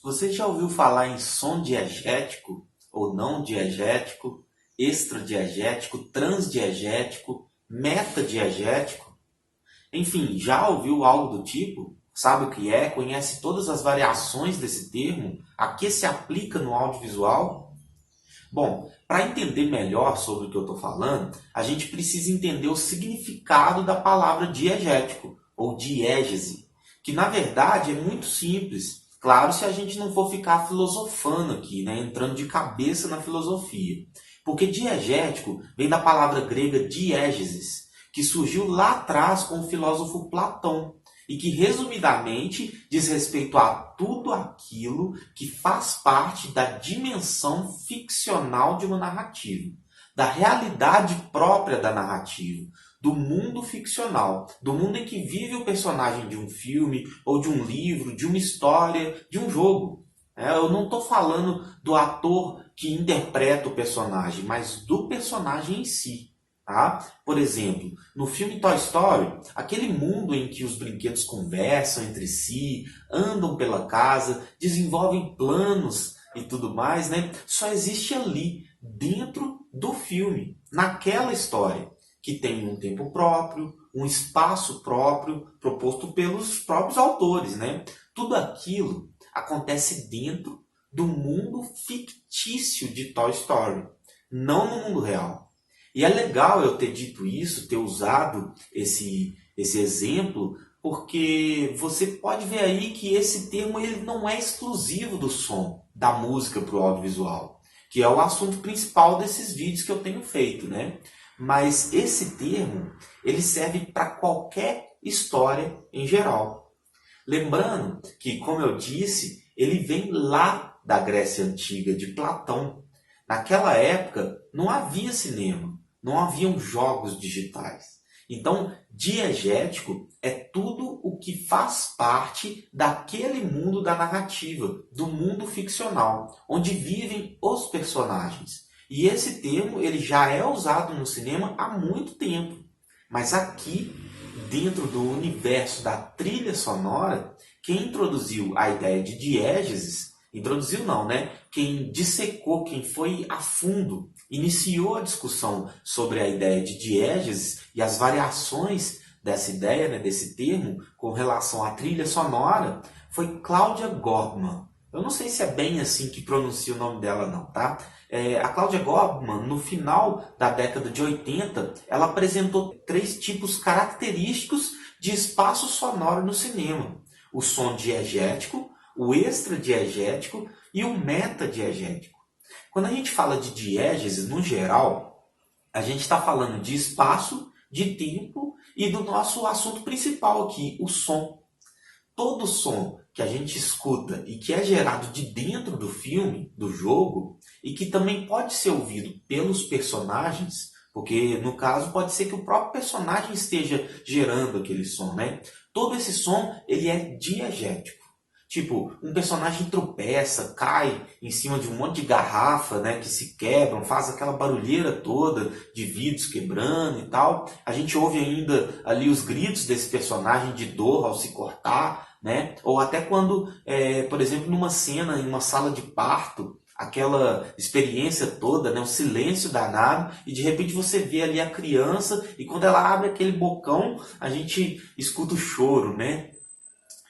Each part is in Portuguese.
Você já ouviu falar em som diegético ou não diegético, extradiegético, transdiegético, metadiegético? Enfim, já ouviu algo do tipo? Sabe o que é? Conhece todas as variações desse termo? A que se aplica no audiovisual? Bom, para entender melhor sobre o que eu estou falando, a gente precisa entender o significado da palavra diegético, ou diégese, que na verdade é muito simples. Claro, se a gente não for ficar filosofando aqui, né, entrando de cabeça na filosofia. Porque diegético vem da palavra grega diégesis, que surgiu lá atrás com o filósofo Platão, e que resumidamente diz respeito a tudo aquilo que faz parte da dimensão ficcional de uma narrativa, da realidade própria da narrativa, do mundo ficcional, do mundo em que vive o personagem de um filme, ou de um livro, de uma história, de um jogo. Eu não estou falando do ator que interpreta o personagem, mas do personagem em si. Tá? Por exemplo, no filme Toy Story, aquele mundo em que os brinquedos conversam entre si, andam pela casa, desenvolvem planos e tudo mais, né? Só existe ali, dentro do filme, naquela história, que tem um tempo próprio, um espaço próprio, proposto pelos próprios autores, né? Tudo aquilo acontece dentro do mundo fictício de Toy Story, não no mundo real. E é legal eu ter dito isso, ter usado esse exemplo, porque você pode ver aí que esse termo ele não é exclusivo do som, da música para o audiovisual, que é o assunto principal desses vídeos que eu tenho feito, né? Mas esse termo ele serve para qualquer história em geral. Lembrando que, como eu disse, ele vem lá da Grécia Antiga, de Platão. Naquela época não havia cinema, não haviam jogos digitais. Então, diegético é tudo o que faz parte daquele mundo da narrativa, do mundo ficcional, onde vivem os personagens. E esse termo ele já é usado no cinema há muito tempo. Mas aqui, dentro do universo da trilha sonora, quem introduziu a ideia de diégeses, introduziu não, né? Quem dissecou, quem foi a fundo, iniciou a discussão sobre a ideia de diégeses e as variações dessa ideia, né, desse termo, com relação à trilha sonora, foi Cláudia Gorman. Eu não sei se é bem assim que pronuncia o nome dela não, tá? A Cláudia Gorman, no final da década de 80, ela apresentou 3 tipos característicos de espaço sonoro no cinema. O som diegético, o extradiegético e o metadiegético. Quando a gente fala de diégeses, no geral, a gente está falando de espaço, de tempo e do nosso assunto principal aqui, o som. Todo som que a gente escuta e que é gerado de dentro do filme, do jogo, e que também pode ser ouvido pelos personagens, porque no caso pode ser que o próprio personagem esteja gerando aquele som, né? Todo esse som ele é diegético. Tipo, um personagem tropeça, cai em cima de um monte de garrafa, né, que se quebram, faz aquela barulheira toda de vidros quebrando e tal. A gente ouve ainda ali os gritos desse personagem de dor ao se cortar, né? Ou até quando, por exemplo, numa cena, em uma sala de parto, aquela experiência toda, né, um silêncio danado, e de repente você vê ali a criança, e quando ela abre aquele bocão, a gente escuta o choro, né?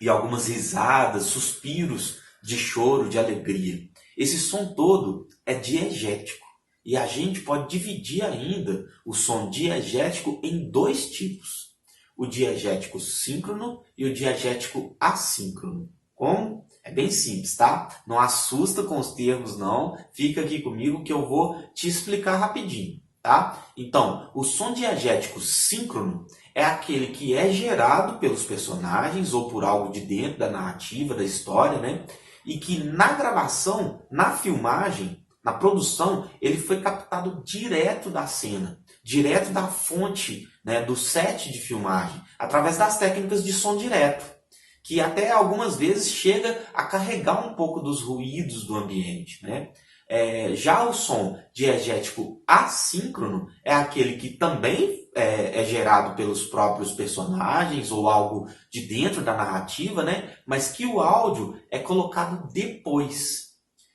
E algumas risadas, suspiros de choro, de alegria. Esse som todo é diegético. E a gente pode dividir ainda o som diegético em 2 tipos. O diegético síncrono e o diegético assíncrono. Como? É bem simples, tá? Não assusta com os termos, não. Fica aqui comigo que eu vou te explicar rapidinho. Tá? Então, o som diegético síncrono é aquele que é gerado pelos personagens ou por algo de dentro da narrativa, da história, né? E que na gravação, na filmagem, na produção, ele foi captado direto da cena, direto da fonte, né, do set de filmagem, através das técnicas de som direto, que até algumas vezes chega a carregar um pouco dos ruídos do ambiente, né? Já o som diegético assíncrono é aquele que também é gerado pelos próprios personagens ou algo de dentro da narrativa, né? Mas que o áudio é colocado depois.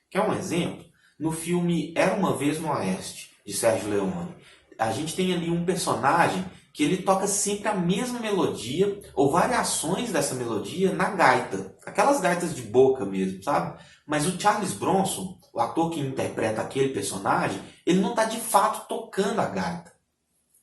Quer um exemplo? No filme Era Uma Vez no Oeste, de Sérgio Leone, a gente tem ali um personagem que ele toca sempre a mesma melodia ou variações dessa melodia na gaita. Aquelas gaitas de boca mesmo, sabe? Mas o Charles Bronson, o ator que interpreta aquele personagem, ele não está de fato tocando a gaita.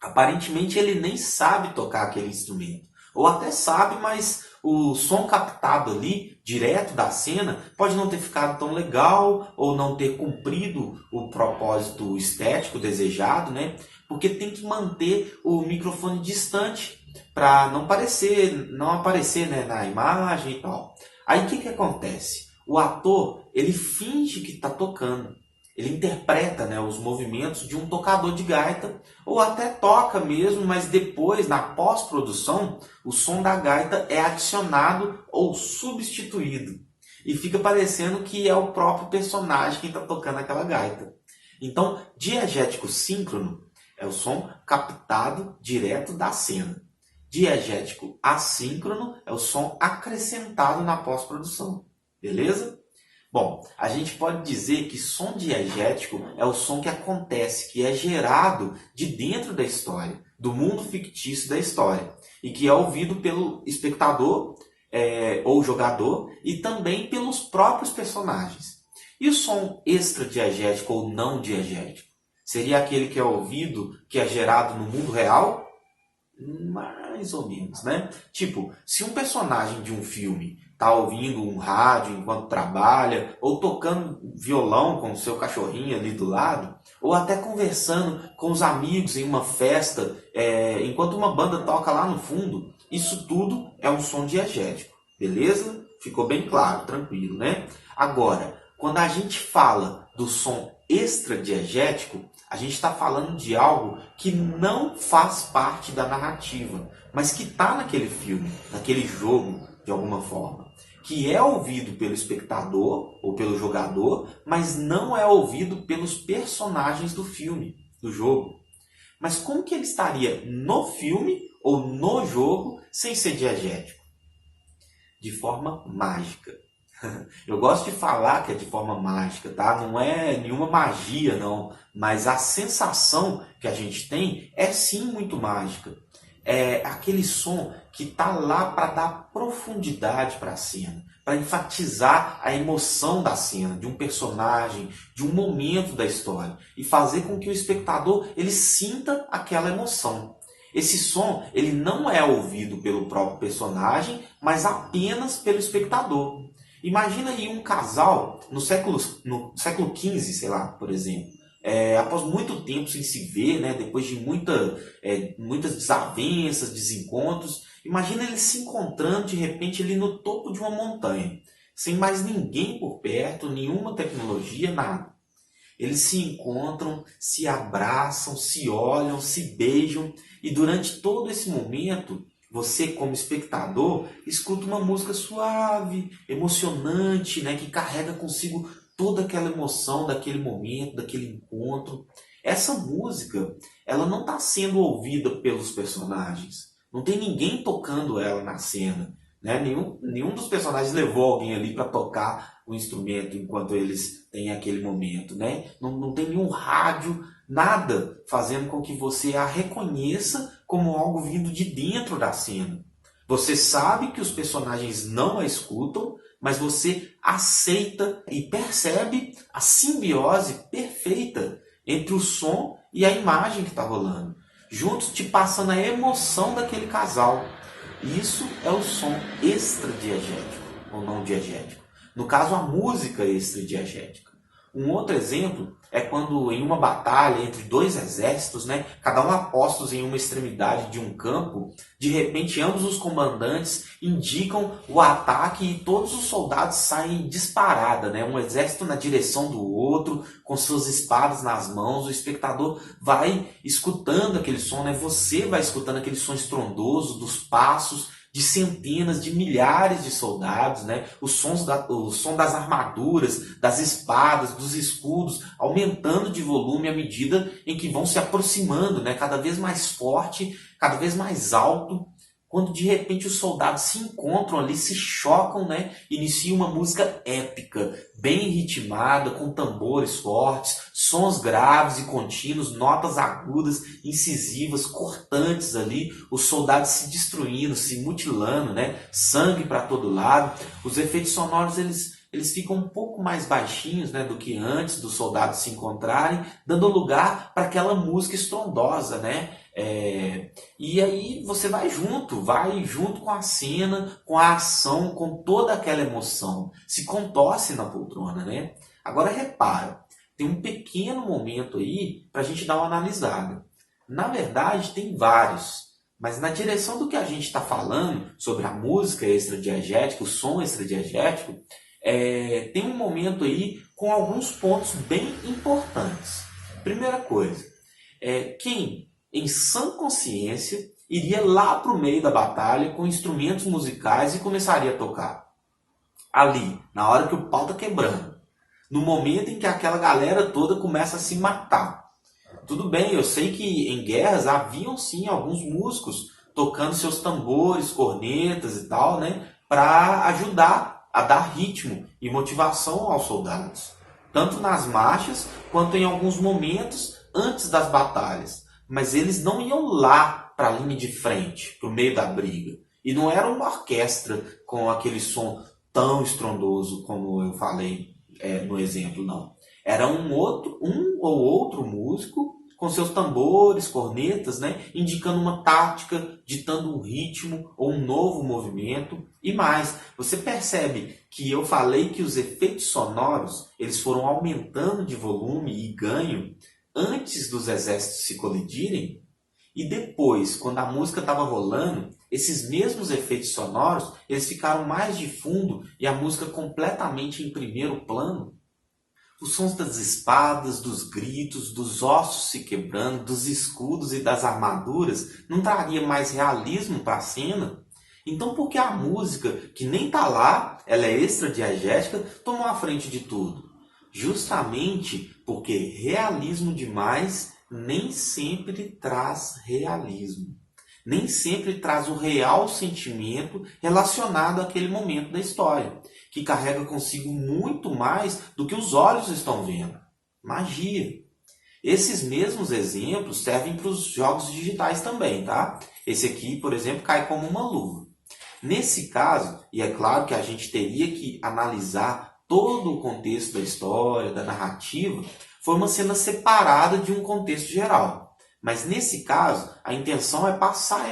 Aparentemente ele nem sabe tocar aquele instrumento. Ou até sabe, mas o som captado ali, direto da cena, pode não ter ficado tão legal ou não ter cumprido o propósito estético desejado, né? Porque tem que manter o microfone distante para não aparecer, né, na imagem e tal. Aí o que acontece? O ator, ele finge que está tocando. Ele interpreta, né, os movimentos de um tocador de gaita, ou até toca mesmo, mas depois, na pós-produção, o som da gaita é adicionado ou substituído. E fica parecendo que é o próprio personagem que está tocando aquela gaita. Então, diegético síncrono é o som captado direto da cena. Diegético assíncrono é o som acrescentado na pós-produção. Beleza? Bom, a gente pode dizer que som diegético é o som que acontece, que é gerado de dentro da história, do mundo fictício da história, e que é ouvido pelo espectador ou jogador e também pelos próprios personagens. E o som extradiegético ou não diegético? Seria aquele que é ouvido, que é gerado no mundo real? Mais ou menos, né? Tipo, se um personagem de um filme está ouvindo um rádio enquanto trabalha, ou tocando violão com o seu cachorrinho ali do lado, ou até conversando com os amigos em uma festa, enquanto uma banda toca lá no fundo, isso tudo é um som diegético, beleza? Ficou bem claro, tranquilo, né? Agora, quando a gente fala do som extradiegético, a gente está falando de algo que não faz parte da narrativa, mas que está naquele filme, naquele jogo, de alguma forma. Que é ouvido pelo espectador ou pelo jogador, mas não é ouvido pelos personagens do filme, do jogo. Mas como que ele estaria no filme ou no jogo sem ser diegético? De forma mágica. Eu gosto de falar que é de forma mágica, tá? Não é nenhuma magia, não. Mas a sensação que a gente tem é sim muito mágica. É aquele som que está lá para dar profundidade para a cena, para enfatizar a emoção da cena, de um personagem, de um momento da história, e fazer com que o espectador ele sinta aquela emoção. Esse som ele não é ouvido pelo próprio personagem, mas apenas pelo espectador. Imagina aí um casal no século XV, sei lá, por exemplo, após muito tempo sem se ver, né, depois de muitas desavenças, desencontros, imagina eles se encontrando de repente ali no topo de uma montanha, sem mais ninguém por perto, nenhuma tecnologia, nada. Eles se encontram, se abraçam, se olham, se beijam, e durante todo esse momento você, como espectador, escuta uma música suave, emocionante, né, que carrega consigo toda aquela emoção daquele momento, daquele encontro. Essa música, ela não está sendo ouvida pelos personagens. Não tem ninguém tocando ela na cena. Né? Nenhum dos personagens levou alguém ali para tocar o instrumento enquanto eles têm aquele momento. Né? Não tem nenhum rádio, nada fazendo com que você a reconheça como algo vindo de dentro da cena. Você sabe que os personagens não a escutam, mas você aceita e percebe a simbiose perfeita entre o som e a imagem que está rolando. Juntos te passando a emoção daquele casal. Isso é o som extradiegético, ou não diegético. No caso, a música extradiegética. Um outro exemplo é quando em uma batalha entre dois exércitos, né, cada um apostos em uma extremidade de um campo, de repente ambos os comandantes indicam o ataque e todos os soldados saem disparada, né, um exército na direção do outro, com suas espadas nas mãos, o espectador vai escutando aquele som, né, você vai escutando aquele som estrondoso dos passos de centenas, de milhares de soldados, né? O som das armaduras, das espadas, dos escudos, aumentando de volume à medida em que vão se aproximando, né? Cada vez mais forte, cada vez mais alto. Quando de repente os soldados se encontram ali, se chocam, né? Inicia uma música épica, bem ritmada, com tambores fortes, sons graves e contínuos, notas agudas, incisivas, cortantes ali, os soldados se destruindo, se mutilando, né? Sangue para todo lado. Os efeitos sonoros eles ficam um pouco mais baixinhos, né, do que antes dos soldados se encontrarem, dando lugar para aquela música estrondosa, né? E aí você vai junto com a cena, com a ação, com toda aquela emoção. Se contorce na poltrona, né? Agora repara, tem um pequeno momento aí para a gente dar uma analisada. Na verdade, tem vários. Mas na direção do que a gente está falando, sobre a música extradiegética, o som extradiegético, tem um momento aí com alguns pontos bem importantes. Primeira coisa, quem em sã consciência iria lá para o meio da batalha com instrumentos musicais e começaria a tocar? Ali, na hora que o pau está quebrando, no momento em que aquela galera toda começa a se matar. Tudo bem, eu sei que em guerras haviam sim alguns músicos tocando seus tambores, cornetas e tal, né, para ajudar a dar ritmo e motivação aos soldados, tanto nas marchas quanto em alguns momentos antes das batalhas. Mas eles não iam lá para a linha de frente, para o meio da briga. E não era uma orquestra com aquele som tão estrondoso como eu falei no exemplo, não. Era um ou outro músico com seus tambores, cornetas, né, indicando uma tática, ditando um ritmo ou um novo movimento. E mais, você percebe que eu falei que os efeitos sonoros eles foram aumentando de volume e ganho antes dos exércitos se colidirem? E depois, quando a música estava rolando, esses mesmos efeitos sonoros eles ficaram mais de fundo e a música completamente em primeiro plano? Os sons das espadas, dos gritos, dos ossos se quebrando, dos escudos e das armaduras não traria mais realismo para a cena? Então por que a música, que nem está lá, ela é extradiegética, tomou a frente de tudo? Justamente porque realismo demais nem sempre traz realismo. Nem sempre traz o real sentimento relacionado àquele momento da história, que carrega consigo muito mais do que os olhos estão vendo. Magia. Esses mesmos exemplos servem para os jogos digitais também, tá? Esse aqui, por exemplo, cai como uma luva. Nesse caso, e é claro que a gente teria que analisar todo o contexto da história, da narrativa, foi uma cena separada de um contexto geral. Mas nesse caso, a intenção é passar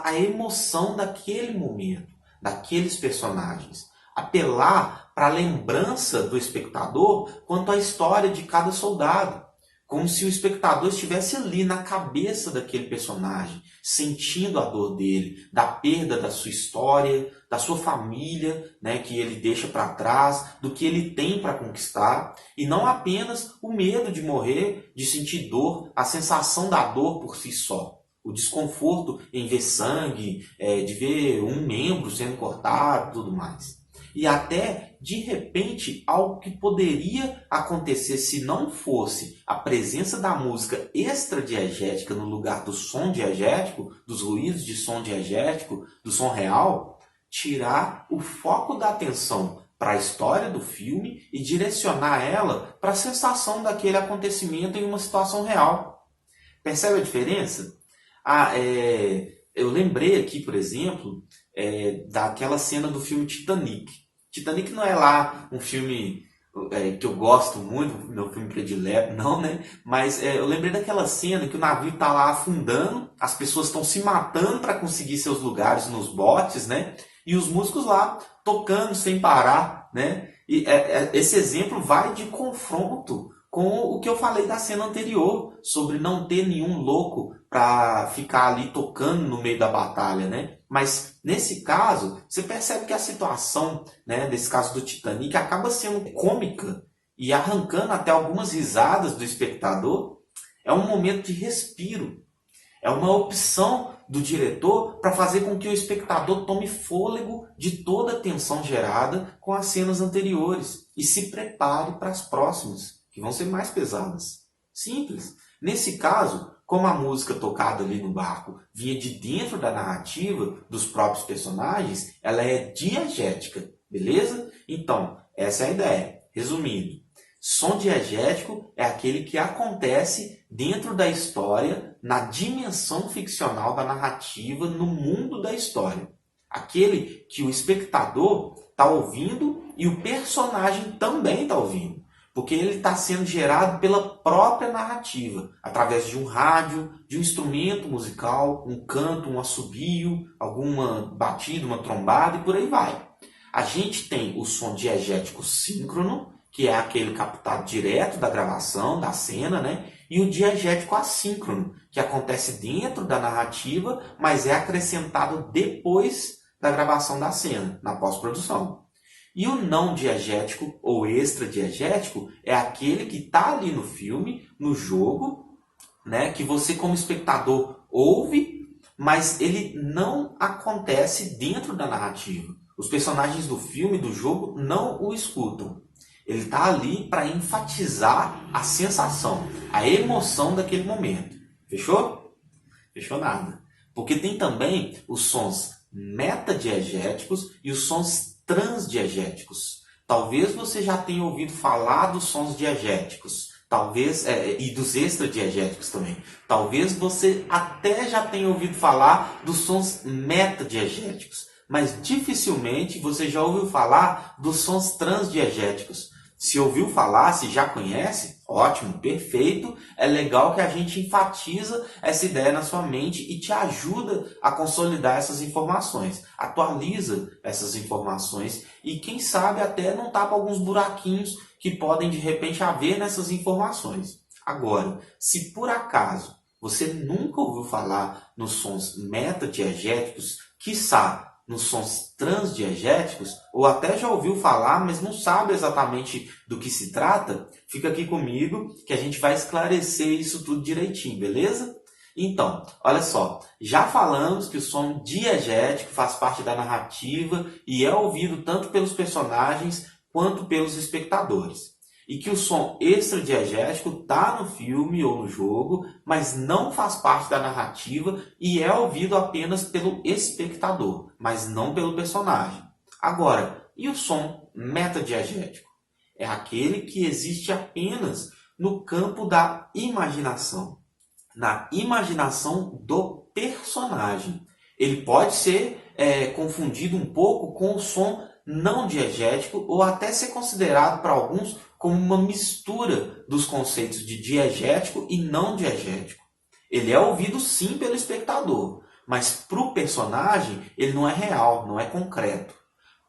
a emoção daquele momento, daqueles personagens. Apelar para a lembrança do espectador quanto à história de cada soldado. Como se o espectador estivesse ali na cabeça daquele personagem, sentindo a dor dele, da perda da sua história, da sua família, né, que ele deixa para trás, do que ele tem para conquistar, e não apenas o medo de morrer, de sentir dor, a sensação da dor por si só. O desconforto em ver sangue, de ver um membro sendo cortado e tudo mais. E até, de repente, algo que poderia acontecer se não fosse a presença da música extradiegética no lugar do som diegético, dos ruídos de som diegético, do som real, tirar o foco da atenção para a história do filme e direcionar ela para a sensação daquele acontecimento em uma situação real. Percebe a diferença? Eu lembrei aqui, por exemplo, daquela cena do filme Titanic. Titanic não é lá um filme que eu gosto muito, meu filme predileto, não, né? Mas eu lembrei daquela cena que o navio está lá afundando, as pessoas estão se matando para conseguir seus lugares nos botes, né? E os músicos lá tocando sem parar, né? E esse exemplo vai de confronto com o que eu falei da cena anterior, sobre não ter nenhum louco para ficar ali tocando no meio da batalha, né? Mas nesse caso, você percebe que a situação, né, desse caso do Titanic acaba sendo cômica e arrancando até algumas risadas do espectador. É um momento de respiro. É uma opção do diretor para fazer com que o espectador tome fôlego de toda a tensão gerada com as cenas anteriores e se prepare para as próximas, que vão ser mais pesadas. Simples. Nesse caso, como a música tocada ali no barco vinha de dentro da narrativa dos próprios personagens, ela é diegética, beleza? Então, essa é a ideia. Resumindo, som diegético é aquele que acontece dentro da história, na dimensão ficcional da narrativa, no mundo da história. Aquele que o espectador está ouvindo e o personagem também está ouvindo. Porque ele está sendo gerado pela própria narrativa, através de um rádio, de um instrumento musical, um canto, um assobio, alguma batida, uma trombada e por aí vai. A gente tem o som diegético síncrono, que é aquele captado direto da gravação, da cena, né? E o diegético assíncrono, que acontece dentro da narrativa, mas é acrescentado depois da gravação da cena, na pós-produção. E o não diegético ou extradiegético é aquele que está ali no filme, no jogo, né, que você como espectador ouve, mas ele não acontece dentro da narrativa. Os personagens do filme, do jogo, não o escutam. Ele está ali para enfatizar a sensação, a emoção daquele momento. Fechou? Fechou nada. Porque tem também os sons metadiegéticos e os sons transdiegéticos. Talvez você já tenha ouvido falar dos sons diegéticos, talvez e dos extradiegéticos também. Talvez você até já tenha ouvido falar dos sons metadiegéticos, mas dificilmente você já ouviu falar dos sons transdiegéticos. Se ouviu falar, se já conhece, ótimo, perfeito. É legal que a gente enfatiza essa ideia na sua mente e te ajuda a consolidar essas informações. Atualiza essas informações e quem sabe até não tapa alguns buraquinhos que podem de repente haver nessas informações. Agora, se por acaso você nunca ouviu falar nos sons metadiegéticos, quiçá nos sons transdiegéticos, ou até já ouviu falar, mas não sabe exatamente do que se trata, fica aqui comigo que a gente vai esclarecer isso tudo direitinho, beleza? Então, olha só, já falamos que o som diegético faz parte da narrativa e é ouvido tanto pelos personagens quanto pelos espectadores. E que o som extradiegético está no filme ou no jogo, mas não faz parte da narrativa e é ouvido apenas pelo espectador, mas não pelo personagem. Agora, e o som metadiegético? É aquele que existe apenas no campo da imaginação, na imaginação do personagem. Ele pode ser confundido um pouco com o som não diegético ou até ser considerado para alguns como uma mistura dos conceitos de diegético e não diegético. Ele é ouvido sim pelo espectador, mas para o personagem ele não é real, não é concreto.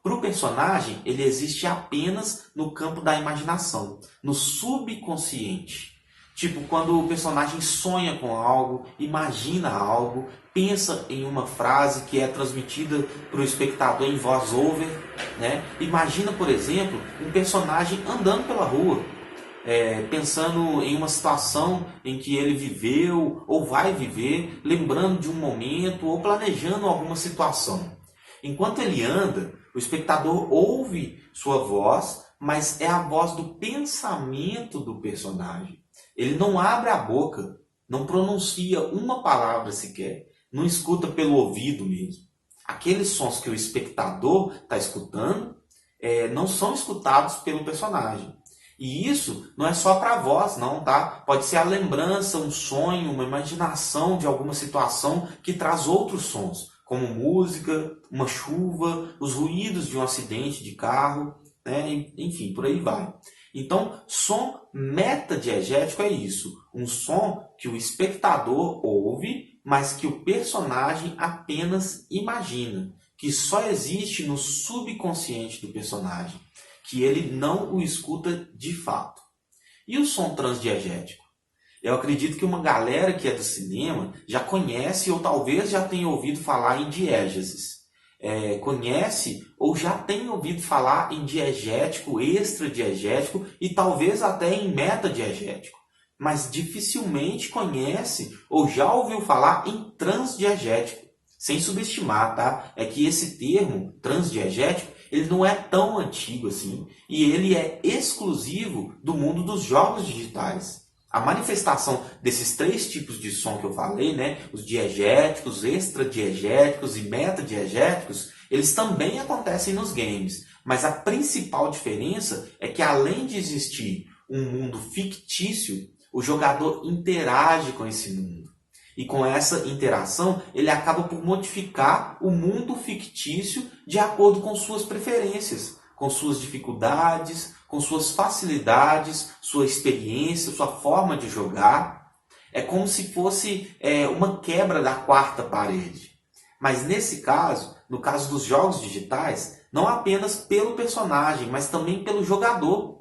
Para o personagem ele existe apenas no campo da imaginação, no subconsciente. Tipo, quando o personagem sonha com algo, imagina algo, pensa em uma frase que é transmitida para o espectador em voz over, né? Imagina, por exemplo, um personagem andando pela rua, pensando em uma situação em que ele viveu ou vai viver, lembrando de um momento ou planejando alguma situação. Enquanto ele anda, o espectador ouve sua voz, mas é a voz do pensamento do personagem. Ele não abre a boca, não pronuncia uma palavra sequer, não escuta pelo ouvido mesmo. Aqueles sons que o espectador está escutando não são escutados pelo personagem. E isso não é só para a voz, não, tá? Pode ser a lembrança, um sonho, uma imaginação de alguma situação que traz outros sons, como música, uma chuva, os ruídos de um acidente de carro, né? Enfim, por aí vai. Então, som metadiegético é isso, um som que o espectador ouve, mas que o personagem apenas imagina, que só existe no subconsciente do personagem, que ele não o escuta de fato. E o som transdiegético? Eu acredito que uma galera que é do cinema já conhece ou talvez já tenha ouvido falar em diégeses. Conhece ou já tem ouvido falar em diegético, extradiegético e talvez até em metadiegético. mas dificilmente conhece ou já ouviu falar em transdiegético. Sem subestimar, tá? É que esse termo, transdiegético, ele não é tão antigo assim e ele é exclusivo do mundo dos jogos digitais. A manifestação desses três tipos de som que eu falei, né, os diegéticos, extradiegéticos e metadiegéticos, eles também acontecem nos games. Mas a principal diferença é que além de existir um mundo fictício, o jogador interage com esse mundo. E com essa interação, ele acaba por modificar o mundo fictício de acordo com suas preferências, com suas dificuldades, com suas facilidades, sua experiência, sua forma de jogar. É como se fosse uma quebra da quarta parede. Mas nesse caso, no caso dos jogos digitais, não apenas pelo personagem, mas também pelo jogador.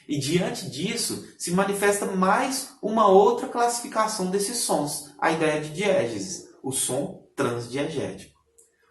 E diante disso, se manifesta mais uma outra classificação desses sons, a ideia de diégese, o som transdiegético.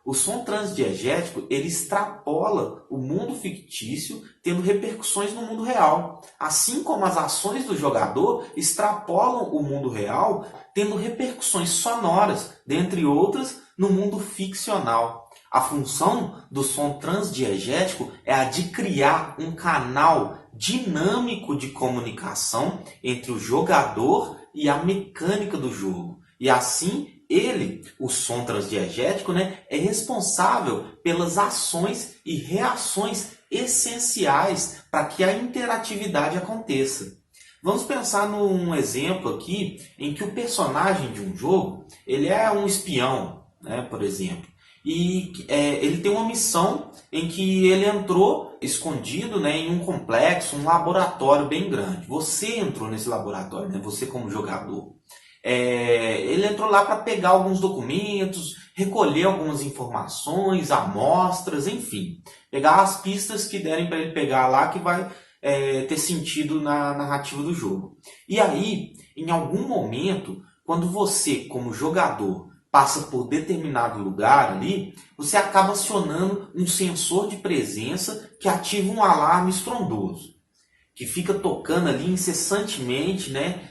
O som transdiegético, ele extrapola o mundo fictício, tendo repercussões no mundo real. Assim como as ações do jogador extrapolam o mundo real, tendo repercussões sonoras, dentre outras, no mundo ficcional. A função do som transdiegético é a de criar um canal dinâmico de comunicação entre o jogador e a mecânica do jogo. E assim, ele, o som transdiegético, né, é responsável pelas ações e reações essenciais para que a interatividade aconteça. Vamos pensar num exemplo aqui em que o personagem de um jogo, ele é um espião, né, por exemplo. E ele tem uma missão em que ele entrou escondido, né, em um complexo, um laboratório bem grande. Você entrou nesse laboratório, né, você como jogador. Ele entrou lá para pegar alguns documentos, recolher algumas informações, amostras, enfim. Pegar as pistas que derem para ele pegar lá que vai ter sentido na narrativa do jogo. E aí, em algum momento, quando você como jogador passa por determinado lugar ali, você acaba acionando um sensor de presença que ativa um alarme estrondoso, que fica tocando ali incessantemente, né?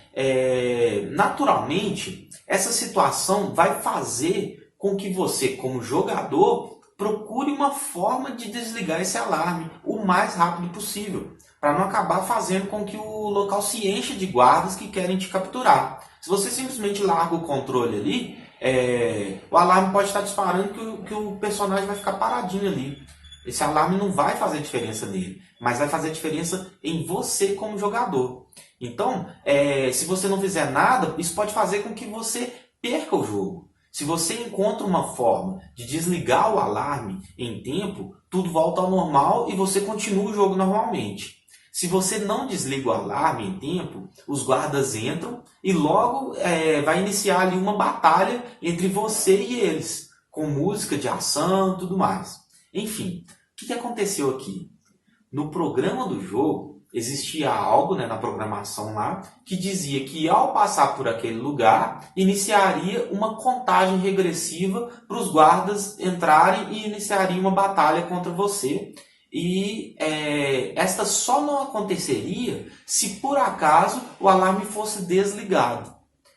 Naturalmente, essa situação vai fazer com que você, como jogador, procure uma forma de desligar esse alarme o mais rápido possível, para não acabar fazendo com que o local se encha de guardas que querem te capturar. Se você simplesmente larga o controle ali, o alarme pode estar disparando que o personagem vai ficar paradinho ali. Esse alarme não vai fazer diferença nele, mas vai fazer diferença em você como jogador. Então, se você não fizer nada, isso pode fazer com que você perca o jogo. Se você encontra uma forma de desligar o alarme em tempo, tudo volta ao normal e você continua o jogo normalmente. Se você não desliga o alarme em tempo, os guardas entram e logo vai iniciar ali uma batalha entre você e eles, com música de ação e tudo mais. Enfim, o que aconteceu aqui? No programa do jogo, existia algo, né, na programação lá que dizia que ao passar por aquele lugar, iniciaria uma contagem regressiva para os guardas entrarem e iniciaria uma batalha contra você. E esta só não aconteceria se por acaso o alarme fosse desligado.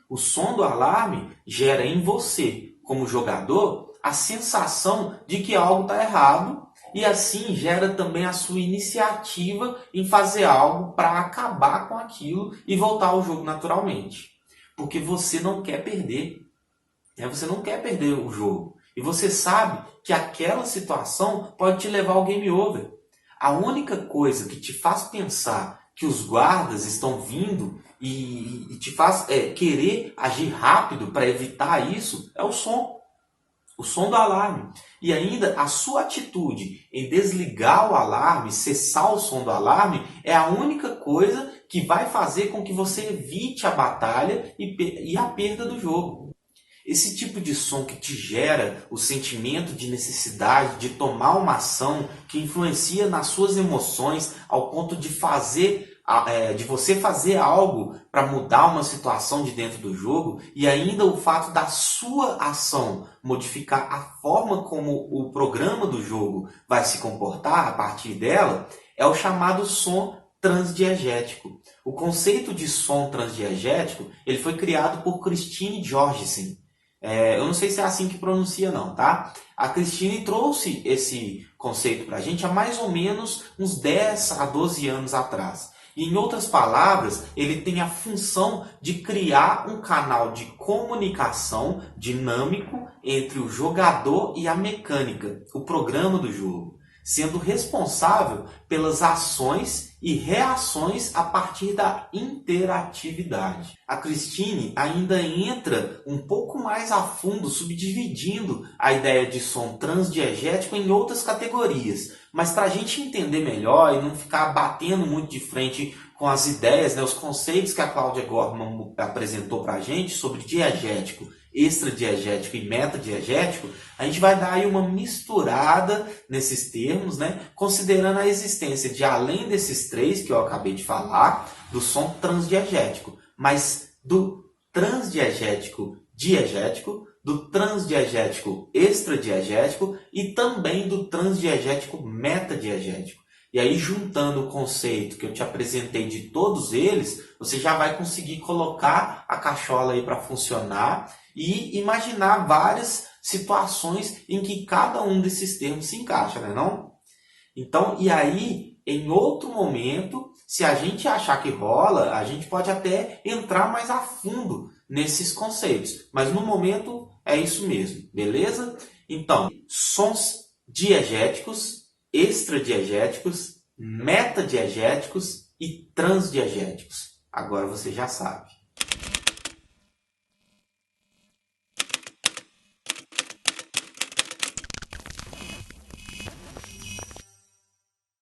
O som do alarme gera em você, como jogador, a sensação de que algo está errado e assim gera também a sua iniciativa em fazer algo para acabar com aquilo e voltar ao jogo naturalmente. Porque você não quer perder. Você não quer perder o jogo. E você sabe que aquela situação pode te levar ao game over. A única coisa que te faz pensar que os guardas estão vindo e te faz querer agir rápido para evitar isso é o som. O som do alarme. E ainda a sua atitude em desligar o alarme, cessar o som do alarme, é a única coisa que vai fazer com que você evite a batalha e a perda do jogo. Esse tipo de som que te gera o sentimento de necessidade de tomar uma ação que influencia nas suas emoções ao ponto de você fazer algo para mudar uma situação de dentro do jogo, e ainda o fato da sua ação modificar a forma como o programa do jogo vai se comportar a partir dela, é o chamado som transdiegético. O conceito de som transdiegético ele foi criado por Christine Jorgensen. Eu não sei se é assim que pronuncia não, tá? A Christine trouxe esse conceito para a gente há mais ou menos uns 10 a 12 anos atrás. E, em outras palavras, ele tem a função de criar um canal de comunicação dinâmico entre o jogador e a mecânica, o programa do jogo, sendo responsável pelas ações e reações a partir da interatividade. A Christine ainda entra um pouco mais a fundo, subdividindo a ideia de som transdiegético em outras categorias. Mas para a gente entender melhor e não ficar batendo muito de frente com as ideias, né, os conceitos que a Cláudia Gorman apresentou para a gente sobre diegético, extradiegético e metadiegético, a gente vai dar aí uma misturada nesses termos, né, considerando a existência de, além desses três que eu acabei de falar, do som transdiegético, mas do transdiegético diegético, do transdiegético extradiegético e também do transdiegético metadiegético. E aí, juntando o conceito que eu te apresentei de todos eles, você já vai conseguir colocar a cachola aí para funcionar e imaginar várias situações em que cada um desses termos se encaixa, né, não? Então, e aí, em outro momento, se a gente achar que rola, a gente pode até entrar mais a fundo nesses conceitos. Mas no momento é isso mesmo, beleza? Então, sons diegéticos, extradiegéticos, metadiegéticos e transdiegéticos. Agora você já sabe.